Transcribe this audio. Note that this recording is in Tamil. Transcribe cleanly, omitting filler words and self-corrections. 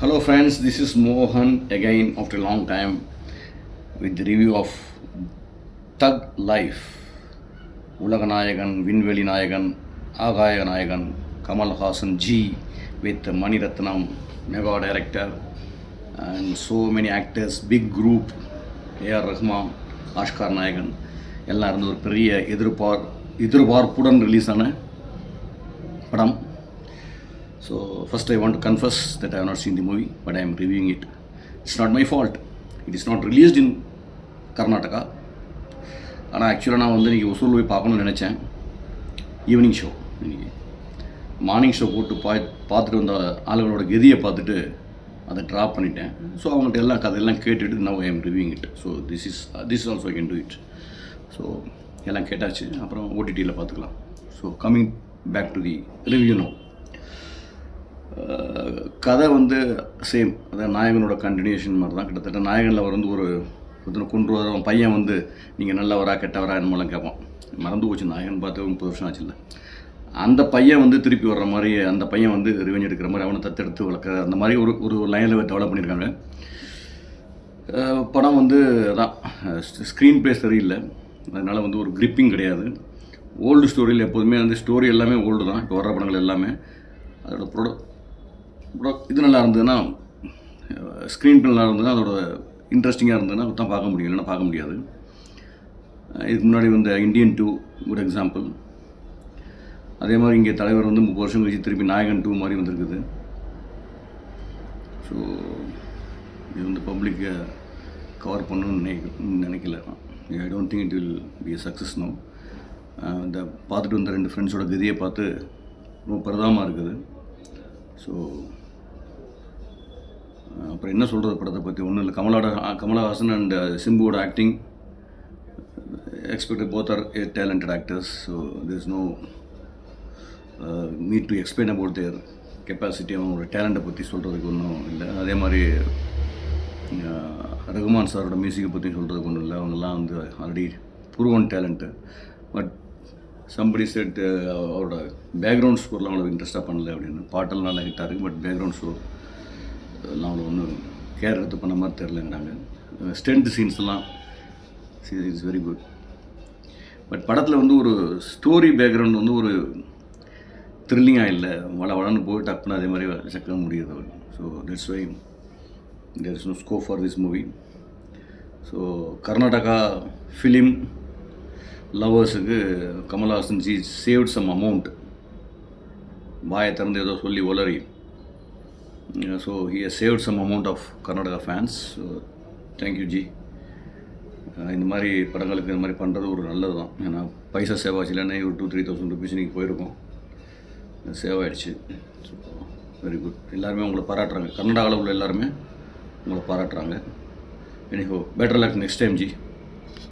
Hello friends, this is Mohan again after a long time with the review of Thug Life. Ulaganayagan, Vinveli Nayagan, Agaya Nayagan, Kamal Hassan G with Mani Ratnam, mega director, and so many actors, big group, A.R. Rahman, Ashkar Nayagan, எல்லாம் இருந்து ஒரு பெரிய எதிர்பார்ப்புடன் ரிலீஸ் ஆன படம். So first I want to confess that I have not seen the movie, but I am reviewing it. It's not my fault. It is not released in Karnataka. ஆனால் ஆக்சுவலாக நான் வந்து இன்றைக்கி ஒசூல் போய் பார்க்கணும்னு நினச்சேன். ஈவினிங் ஷோ இன்றைக்கி மார்னிங் ஷோ போட்டு பார்த்துட்டு வந்த ஆளுங்களோட கதியை பார்த்துட்டு அதை ட்ராப் பண்ணிட்டேன். ஸோ அவங்கள்ட்ட எல்லாம் கதையெல்லாம் கேட்டுட்டு now I am reviewing it. So this also I can do it. So எல்லாம் கேட்டாச்சு, அப்புறம் ஓடிடியில் பார்த்துக்கலாம். So coming back to the review no. கதை வந்து சேம், அதாவது நாயகனோட கண்டினியூஷன் மாதிரி தான். கிட்டத்தட்ட நாயகனில் அவர் வந்து ஒரு கொண்டு வர பையன் வந்து நீங்கள் நல்லவரா கெட்டவரா என்னமெல்லாம் கேட்பான். மறந்து போச்சு, நாயகன் பார்த்து 30 வருஷம் ஆச்சு இல்லை. அந்த பையன் வந்து திருப்பி வர்ற மாதிரி, அந்த பையன் வந்து ரிவெஞ்ச் எடுக்கிற மாதிரி, அவனை தத்தெடுத்து வளர்க்குற அந்த மாதிரி ஒரு லைனில் டெவலப் பண்ணியிருக்காங்க. படம் வந்து அதான் ஸ்க்ரீன் ப்ளே சரியில்லை, அதனால் வந்து ஒரு கிரிப்பிங் கிடையாது. ஓல்டு ஸ்டோரியில் எப்போதுமே வந்து ஸ்டோரி எல்லாமே ஓல்டு தான். இப்போ வர்ற படங்கள் எல்லாமே அதோட இது நல்லா இருந்ததுன்னா, ஸ்க்ரீன் ப்ளே நல்லா இருந்ததுன்னா, அதோட இன்ட்ரெஸ்டிங்காக இருந்ததுன்னா தான் பார்க்க முடியும், இல்லைன்னா பார்க்க முடியாது. இதுக்கு முன்னாடி வந்து இந்தியன் 2 குட் எக்ஸாம்பிள். அதே மாதிரி இங்கே தலைவர் வந்து 30 வருஷம் கழிச்சு திருப்பி நாயகன் 2 மாதிரி வந்திருக்குது. ஸோ இது வந்து பப்ளிக்கை கவர் பண்ணணும்னு நினைக்கல. I don't think it will be a success no. இந்த பார்த்துட்டு வந்த 2 ஃப்ரெண்ட்ஸோட கதியை பார்த்து ரொம்ப பரிதாபமாக இருக்குது. ஸோ அப்புறம் என்ன சொல்கிறது படத்தை பற்றி ஒன்றும் இல்லை. கமலஹாசன் அண்ட் சிம்புவோட acting expected both are talented actors. So there is no need to explain about their capacity. அவங்களோட டேலண்ட்டை பற்றி சொல்கிறதுக்கு ஒன்றும் இல்லை. அதே மாதிரி ரகுமான் சாரோட மியூசிக்கை பற்றி சொல்கிறதுக்கு ஒன்றும் இல்லை. அவங்கெல்லாம் வந்து already proven talent. But somebody set அவரோட பேக்ரவுண்ட் ஸ்கோர்லாம் அவ்வளோ இன்ட்ரெஸ்ட்டாக பண்ணல அப்படின்னு. பாட்டெல்லாம் நல்லா ஹிட்டாக இருக்குது, பட் பேக்ரவுண்ட் ஸ்கோர் எல்லாம் அவ்வளோ ஒன்றும் கேர் எடுத்து பண்ண மாதிரி தெரிலங்கிறாங்க. ஸ்ட்ரென்த் சீன்ஸ்லாம் இட்ஸ் வெரி குட். பட் படத்தில் வந்து ஒரு ஸ்டோரி பேக்ரவுண்ட் வந்து ஒரு த்ரில்லிங்காக இல்லை. வளன்னு போய் டக்குன்னு அதே மாதிரி சக்க முடியுது. So that's why there is no scope for this movie. So Karnataka film லவர்ஸுக்கு Kamal Haasan ji saved some amount. வாயை திறந்து ஏதோ சொல்லி ஒலரி. So he has saved some amount of Karnataka fans. So thank you ji. இந்த மாதிரி படங்களுக்கு இந்த மாதிரி பண்ணுறது ஒரு நல்லது தான். ஏன்னா பைசா சேவ் ஆச்சு, இல்லைன்னா ஒரு 2,000-3,000 ருபீஸ் நீங்கள் போயிருக்கோம், சேவ் ஆகிடுச்சு. So very good. எல்லாருமே உங்களை பாராட்டுறாங்க. கர்நாடகாவில் உள்ள எல்லாருமே உங்களை பாராட்டுறாங்க. Anyhow better luck next time G.